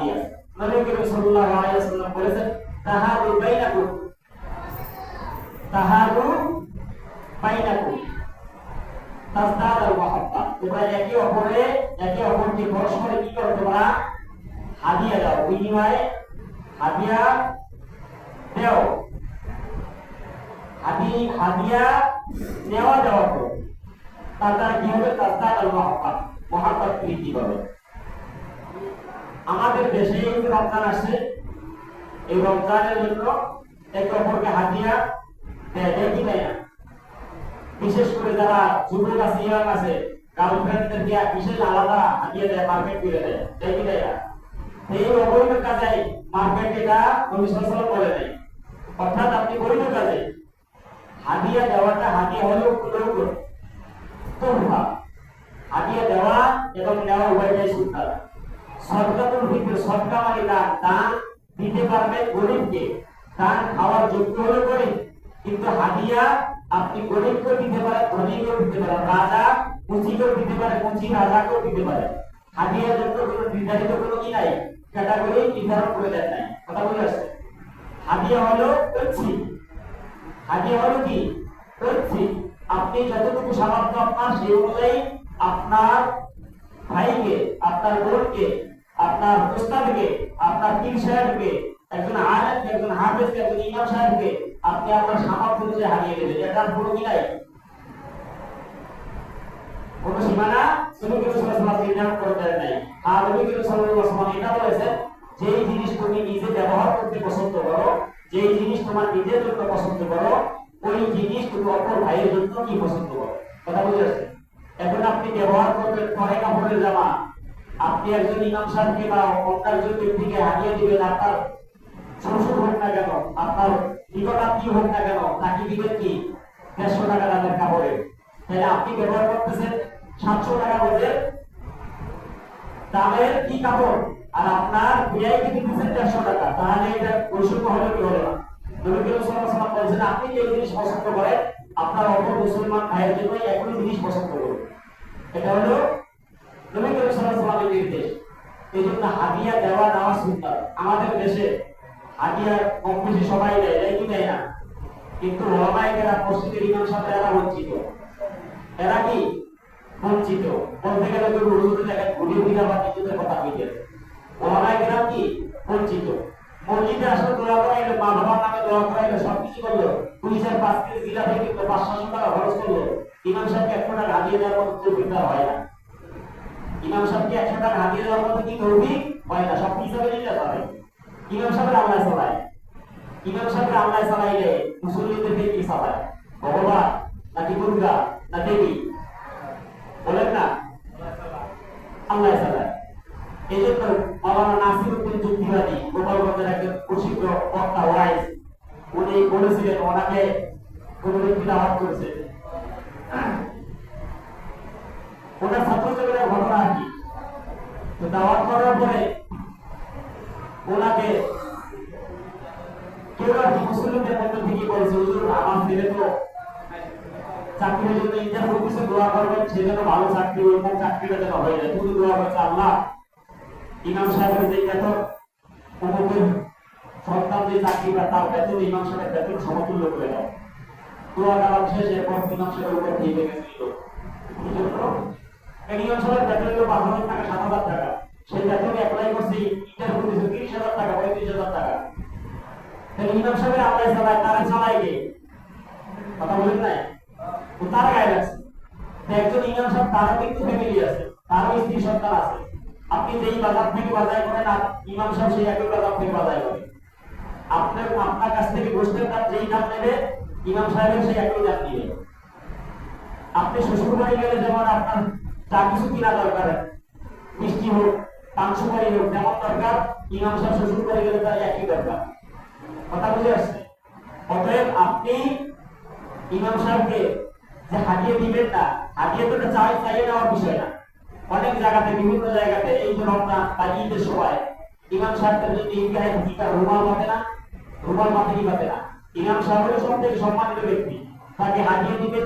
হাদিয়া। নবী করিম সাল্লাল্লাহু আলাইহি ওয়াসাল্লাম বলেছেন তাহাদু বাইনাকুম তাজদাদুল মাহাব্বা, তোমরা একে অপরকে পরস্পরে কি করো, তোমরা হাদিয়া দাও, বিনিময়ে হাদিয়া দাও, হাদিয়া নেওয়া দেওয়া করো, তার দ্বারা কি হবে, তাজদাদুল মাহাব্বা, মহাব্বত বৃদ্ধি পাবে। আমাদের দেশে এই রমজান আসছে, এই রমজানের জন্য একে অপরকে হাদিয়া দেয় কি দেয় না? বিশেষ করে যারা যুবক আছে, ইয়াং আছে, গার্লফ্রেন্ডদেরকে বিশেষ আলাদা হাদিয়া দেয়, মার্কেট করে দেয় কি দেয় না? এই অবৈধ কাজে মার্কেট এটা নবী সাল্লাল্লাহু আলাইহি ওয়াসাল্লাম বলে নাই। অর্থাৎ আপনি বৈধ কাজে হাদিয়া দেওয়াটা, হাদিয়া হলো তোহফা, হাদিয়া দেওয়া এবং নেওয়া উভয়টাই সুন্নাত। সদকাতুল ফিতর, সদকা মানে দান দিতে পারবে গরিবকে, দান খাওয়ার যোগ্য হলে গরিব, কিন্তু হাদিয়া আপনি গরিবকেও দিতে পারেন, ধনীকেও দিতে পারেন, রাজা মুচিকেও দিতে পারে, মুচি রাজাকেও দিতে পারে। হাদিয়ার জন্য কোনো নির্ধারিত কোনো কি নাই, ক্যাটাগরি নির্ধারণ করে দেন নাই। কথা বুঝে আসছে? হাদিয়া হলো কি আপনি যতটুকু সামর্থ্য আপনার, সেই অনুযায়ী আপনার ভাইকে, আপনার বোনকে, আপনার উস্তাদকে, আপনার পীর সাহেবকে, একজন আলেমকে, একজন হাফেজকে, একজন ইমাম সাহেবকে আপনি আপনার সামর্থ্য অনুযায়ী হারিয়ে দেবেন। এটার কোনো কি নাই, কোনো সীমানা নবী করিম সাল্লাল্লাহু আলাইহি ওয়াসাল্লাম নির্ধারণ করে দেন নাই। আর নবী করিম সাল্লাল্লাহু আলাইহি ওয়াসাল্লাম এটা বলেছেন, যেই জিনিস তুমি নিজে ব্যবহার করতে পছন্দ করো, যেই জিনিস তোমার নিজের জন্য পছন্দ করো, ওই জিনিস তুমি অপর ভাইয়ের জন্য কি পছন্দ করো। কথা বুঝে আসছে? এখন আপনি ব্যবহার করবেন পরে কাপড়ের জামা, আপনি একজন ইমাম সাহেবকে বা অন্য একজন ব্যক্তিকে হারিয়ে দিবেন, আপনার শ্বশুর হোক না কেন, আপনার নিকটাত্মীয় হোক না কেন, তাকে দিবেন কি 150 টাকা দামের কাপড়ে। তাহলে আপনি ব্যবহার করতেছেন 700 টাকা দামের কি কাপড়, আর আপনার ভিআইপি দিতেছেন 150 টাকা। তাহলে এটা বৈষম্য হলো কি হলো না? নবী করিম সাল্লাল্লাহু আলাইহি ওয়াসাল্লাম বলেছেন, আপনি যে জিনিস পছন্দ করেন আপনার অপর মুসলমান ভাইয়ের জন্য একই জিনিস পছন্দ করুন। এটা হলো নবী করিম সাল্লাল্লাহু আলাইহি ওয়াসাল্লামের নির্দেশ। এই জন্য হাদিয়া দেওয়া নেওয়া সুন্নাত। আমাদের দেশে হাদিয়া কম বেশি সবাই দেয় কি দেয় না? কিন্তু ওলামায়ে কেরাম, মসজিদের ইমাম সাহেবরা এরা বঞ্চিত। এরা কি বঞ্চিত? বলতে গেলে কেউ হুজুরের জায়গায় ঘুরিয়ে দিলে আবার নিজেদের কথা হইতে, ওলামায়ে কেরাম কি বঞ্চিত। মসজিদে আসলে দোয়া করাইলো, মা বাবার নামে দোয়া করাইলো, সবকিছু করলো, পুলিশের 5 কেজি জিলাপি কিনলো, 500 টাকা খরচ করলো, ইমাম সাহেবকে 100 টাকা হাদিয়া দেওয়ার মতো তৌফিক হয় না। ইমাম সাহেবকে 100 টাকা হাদিয়া দেওয়ার মতো কি তৌফিক হয় না। সব হিসাবে নিতে হবে। ইমাম সাহেবের আল্লাহ চালায়, ইমাম সাহেবের আল্লাহ চালাইলে মুসল্লিদেরকে কি চালায়? ভগবান নাকি দুর্গা না দেবী? বলেন না, আল্লাহ চালায়। এই জন্য মাওলানা নাসিরউদ্দিন যুক্তিবাদী, গোপালগঞ্জের একজন প্রসিদ্ধ বক্তা ওয়াইজ, উনি বলেছিলেন, ওনাকে কোন ব্যক্তি দাওয়াত করেছে, ওনার ছাত্র জীবনের ঘটনা আর কি। তো দাওয়াত করার পরে ওনাকে কেউ আর কি মুসলিমদের মধ্যে থেকে বলছে, হুজুর আমার ছেলে তো চাকরির জন্য ইন্টারভিউ দিতে, দোয়া করবেন সে যেন ভালো চাকরি, ওই চাকরিটা যেন হয়ে যায়। তুমি দোয়া করছে, আল্লাহ ইমাম সাহেবের যে বেতন, অমুকের সন্তান যে চাকরি বা তার বেতন ইমাম সাহেবের বেতন সমতুল্য করে দাও। দোয়া কালাম শেষে এরপর ইমাম সাহেবের উপর দিয়ে গেছিল। ইমাম সাহেবের বেতন হলো 5,000 টাকা, 7,000 টাকা। সেই বেতন অ্যাপ্লাই করছে, ইন্টারভিউ দিয়েছে 30,000 টাকা, 35,000 টাকা। তাহলে ইমাম সাহেবের আল্লাহ চালায়, তারা চালায় কে? কথা বলেন নাই, তারা গায়ে লাগছে। একজন ইমাম সাহেব, তারও কিন্তু ফ্যামিলি আছে, তারও স্ত্রী সন্তান আছে। আপনি যেই বাজার থেকে বাজার করেন, আর ইমাম সাহেব সেই একই বাজার থেকে বাজার করেন। আপনার কাছ থেকে গোষ্ঠের দাম যেই দাম নেবে, ইমাম সাহেবের সেই একই দাম দিবে। আপনি শ্বশুর বাড়ি গেলে যেমন আপনার যা কিছু কিনা দরকার, মিষ্টি হোক, মাংস বাড়ি হোক, যেমন দরকার, ইমাম সাহেব শ্বশুর বাড়ি গেলে তার একই দরকার। কথা বুঝে আসছে? অতএব আপনি ইমাম সাহেবকে যে হাদিয়া দিবেন না, হাদিয়া তো চাইয়ে নেওয়ার বিষয় না। অনেক জায়গাতে, বিভিন্ন জায়গাতে এই যে রমজান বা ঈদের সময় ইমাম সাহেবদের যদি ঈদগাহে ভূমিকা রুমাল বাঁধে না, রুমাল বাঁধে কি বাঁধে না, ইমাম সাহেব হলো সব থেকে সম্মানিত ব্যক্তি, তাকে হাদিয়া দিবেন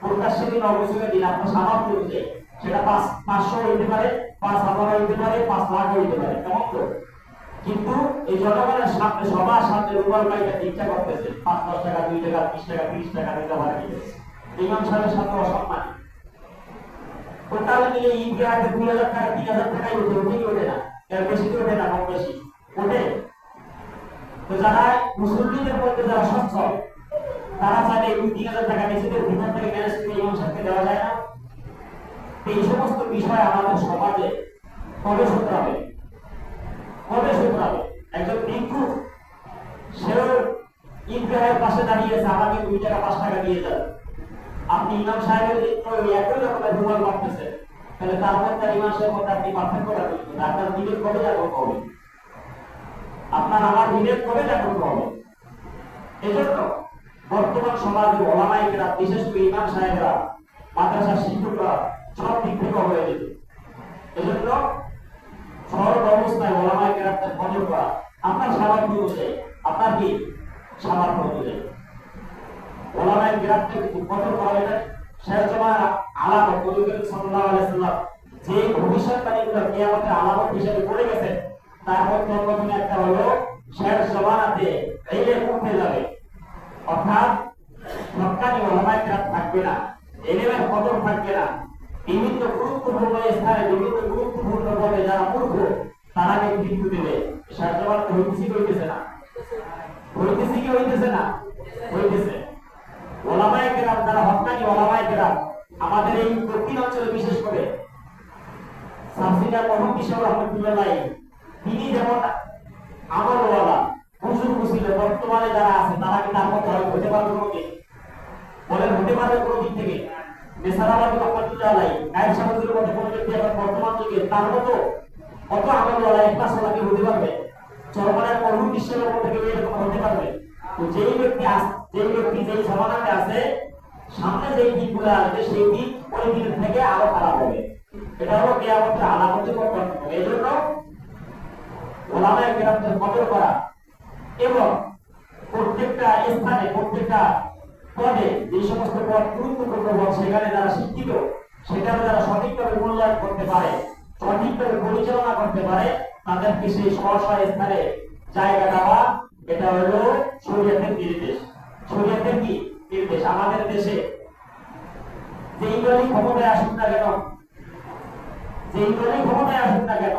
প্রকাশ্যে দিন, অবশ্যই দিন, আপনার সামর্থ্য অনুযায়ী। সেটা 500 হইতে পারে, 5,000 হইতে পারে, 5 লাখ হইতে পারে, কেমন তো? কিন্তু এই জনগণের সামনে সবার সামনে রুমাল গাইটা ইচ্ছা করতেছে ৫-১০ টাকা ২ টাকা ২০ টাকা ৩০ টাকা দিতে পারে ইমাম সাহেবের সাথে অসম্মান টোটাল মিলে ইন্ডিয়াতে ২০০০ টাকা ৩০০০ টাকাই উঠে উঠেই ওঠে না এর বেশি তো ওঠে না কম বেশি ওঠে তো যারা মুসলিমদের মধ্যে যারা সচ্ছল তারা চাইলে ২-৩০০০ টাকা নিজেদের ভিতর থেকে ম্যানেজ করে ইমাম সাহেবকে দেওয়া যায় না। এই সমস্ত বিষয় আমাদের সমাজে কবে শুধরাবে একজন ভিক্ষু সেও ঈদগাহের পাশে দাঁড়িয়েছে আমাকে ২ টাকা ৫ টাকা দিয়ে যান আপনি ইমাম সাহেবের একই রকমের রুমাল মারতেছেন তাহলে তার মধ্যে ইমাম সাহেবের মধ্যে আপনি পার্থক্য রাখবেন আপনার বিবেক কবে জাগ্রত হবে আপনার আমার বিবেক কবে জাগ্রত হবে এজন্য বর্তমান সমাজে ওলামায়ে কেরাম বিশেষ করে ইমাম সাহেবরা মাদ্রাসার শিক্ষকরা সব দিক থেকে হয়ে যেত এজন্য সর্ব অবস্থায় ওলামায়ে কেরামদের কদর করা আপনার সামর্থ্য অনুযায়ী আপনার কি সামর্থ্য অনুযায়ী ওলামায়ে কেরামদের কদর করা এটা শেষ জামার আলামত নবী সাল্লাল্লাহু আলাইহি সাল্লাম যে ভবিষ্যৎবাণীগুলো কিয়ামতের আলামত হিসেবে বলে গেছেন তার মধ্যে অন্যতম একটা হলো শেষ জামানাতে ইলম উঠে যাবে অর্থাৎ হক্কানি ওলামায়ে কেরাম থাকবে না ইলমের কদর থাকবে না বিভিন্ন গুরুত্বপূর্ণ স্থানে বিভিন্ন গুরুত্বপূর্ণ পদে যারা মূর্খ তারা নেতৃত্ব দেবে শেষ জামানাতে হইতেছে না হইতেছে ওলামায়ে কেরাম যারা হক্কানি ওলামায়ে কেরাম আমাদের এই দক্ষিণ অঞ্চলে বিশেষ করে সাফিনা মুহাম্মদ সাহেব রহমাতুল্লাহ তিনি যেমন আমলওয়ালা বুজুর্গ ছিল বর্তমানে যারা আছে তারা কি তার মতো হতে পারবে কোনোদিন বলেন হতে পারবে কোনো দিক থেকে মেসারাবাদ রহমাতুল্লাহ গায়েব সাহেবের মতো কোনো ব্যক্তি এখন বর্তমান যুগে তার মতো কত আমলওয়ালা একটা সালাকে হতে পারবে চরমানের মরহুম বিশ্বের মধ্যে কেউ এরকম হতে পারবে তো যেই ব্যক্তি যেই সমানাতে আছে সামনে যেই দিকগুলো আসবে সেই দিক ওই দিক থেকে আরো খারাপ হবে এটা হলো কিয়ামতের আলামতের পর এই জন্য ওলামায়ে কেরামদের কদর করা এবং প্রত্যেকটা স্থানে প্রত্যেকটা পদে যে সমস্ত পদ গুরুত্বপূর্ণ পদ সেখানে যারা শিক্ষিত সেখানে যারা সঠিকভাবে মূল্যায়ন করতে পারে সঠিকভাবে পরিচালনা করতে পারে তাদেরকে সেই স্ব স্থানে জায়গা দেওয়া এটা হলো শরীয়তের নির্দেশ শরীয়তের কি নির্দেশ আমাদের দেশে যেই দলই ক্ষমতায় আসুক না কেন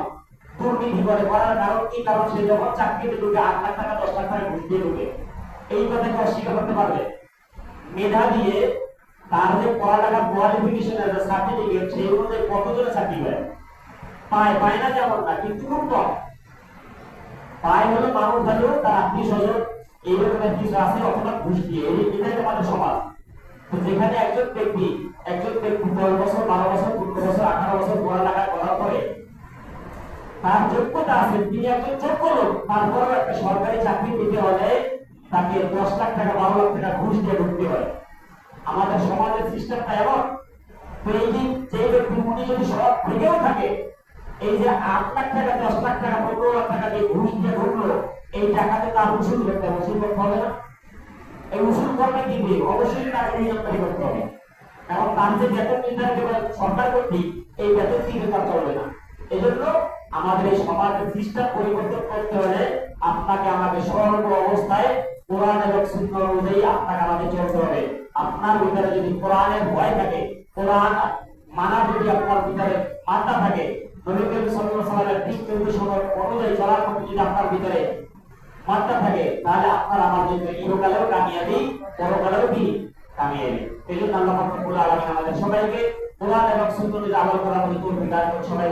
দুর্নীতি করার কারণ কি কারণ সে যখন চাকরিতে ঢুকে ৮ লাখ টাকা ১০ লাখ টাকা ঘুষ দিয়ে ঢুকে এই কথা কি অস্বীকার করতে পারবে মেধা দিয়ে তার যে পড়ালেখার কোয়ালিফিকেশন আছে সার্টিফিকেট সেই অনুযায়ী কতজনে চাকরি পায় না যেমন না কিন্তু খুব কম পায় হলো মানুষ হলেও তার আত্মীয় স্বজন এইরকমের কিছু আছে অথবা ঘুষ দিয়ে এটাই আমাদের সমাজ তো যেখানে একজন ব্যক্তি ১০ বছর ১২ বছর ১৫ বছর ১৮ বছর পড়ালেখা করার পরে তার যোগ্যতা আছে তিনি একজন যোগ্য লোক তারপরেও একটা সরকারি চাকরি পেতে হলে তাকে ১০ লাখ টাকা ১২ লাখ টাকা ঘুষ দিয়ে ঢুকতে হয় আমাদের সমাজের সিস্টেমটা এমন তো এই যে ব্যক্তি উনি যদি সব থেকেও থাকে এই যে ৮ লাখ টাকা ১০ লাখ টাকা ১৫ লাখ টাকা দিয়ে ঘুষ দিয়ে ঢুকলো এই টাকাতে তার উসুল করতে হবে না এই উসুল করবে কি দিয়ে অবশ্যই তাকে নিয়ন্ত্রণ করতে হবে এবং তার যে বেতন নির্ধারিত করে সরকার কর্তৃক এই বেতন দিয়ে তার চলবে না এজন্য আমাদের এই সমাজের সিস্টেম পরিবর্তন করতে হলে আপনাকে আমাকে সর্ব অবস্থায় কোরআন এবং সুন্নাহ অনুযায়ী আপনাকে আমাকে চলতে হবে আপনার ভিতরে যদি কোরআনের ভয় থাকে কোরআন মানা যদি আপনার ভিতরে মানটা থাকে নবী করিম সাল্লাল্লাহু আলাইহি ওয়াসাল্লামের দিক নির্দেশনা অনুযায়ী চলার মতো যদি আপনার ভিতরে মানটা থাকে তাহলে আপনার আমার জন্য ইহকালেও কামিয়াবি পরকালেও কি কামিয়াবি এই জন্য আল্লাহ পাক রব্বুল আলামিন আমাদের সবাইকে কোরআন এবং সুন্নাহ অনুযায়ী আমল করার মতো তৌফিক দান করুন সবাই